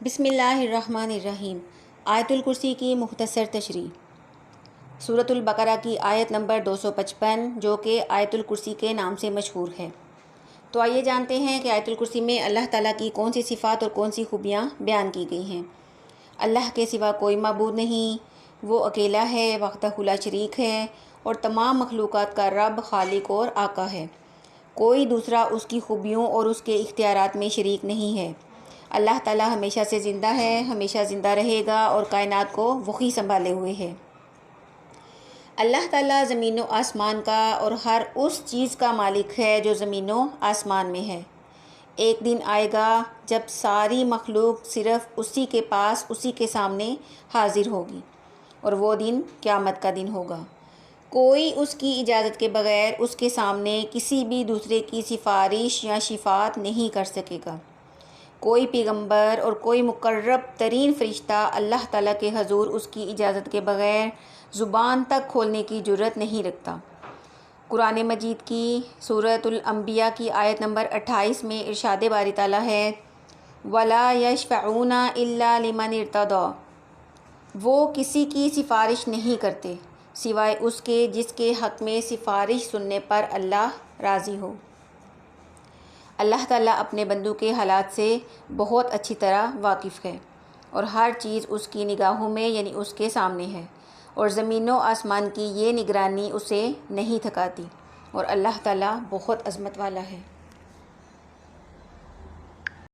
بسم اللہ الرحمن الرحیم۔ آیت الکرسی کی مختصر تشریح۔ سورۃ البقرہ کی آیت نمبر 255 جو کہ آیت الکرسی کے نام سے مشہور ہے۔ تو آئیے جانتے ہیں کہ آیت الکرسی میں اللہ تعالیٰ کی کون سی صفات اور کون سی خوبیاں بیان کی گئی ہیں۔ اللہ کے سوا کوئی معبود نہیں، وہ اکیلا ہے، وحدہ لا شریک ہے اور تمام مخلوقات کا رب، خالق اور آقا ہے۔ کوئی دوسرا اس کی خوبیوں اور اس کے اختیارات میں شریک نہیں ہے۔ اللہ تعالیٰ ہمیشہ سے زندہ ہے، ہمیشہ زندہ رہے گا اور کائنات کو وہی سنبھالے ہوئے ہے۔ اللہ تعالیٰ زمین و آسمان کا اور ہر اس چیز کا مالک ہے جو زمین و آسمان میں ہے۔ ایک دن آئے گا جب ساری مخلوق صرف اسی کے پاس، اسی کے سامنے حاضر ہوگی، اور وہ دن قیامت کا دن ہوگا۔ کوئی اس کی اجازت کے بغیر اس کے سامنے کسی بھی دوسرے کی سفارش یا شفاعت نہیں کر سکے گا۔ کوئی پیغمبر اور کوئی مقرب ترین فرشتہ اللہ تعالیٰ کے حضور اس کی اجازت کے بغیر زبان تک کھولنے کی جرأت نہیں رکھتا۔ قرآن مجید کی سورۃ الانبیاء کی آیت نمبر 28 میں ارشاد باری تعالیٰ ہے وَلَا يَشْفَعُونَ إِلَّا لِمَنِ ارْتَضَىٰ، وہ کسی کی سفارش نہیں کرتے سوائے اس کے جس کے حق میں سفارش سننے پر اللہ راضی ہو۔ اللہ تعالیٰ اپنے بندوں کے حالات سے بہت اچھی طرح واقف ہے اور ہر چیز اس کی نگاہوں میں یعنی اس کے سامنے ہے، اور زمین و آسمان کی یہ نگرانی اسے نہیں تھکاتی، اور اللہ تعالیٰ بہت عظمت والا ہے۔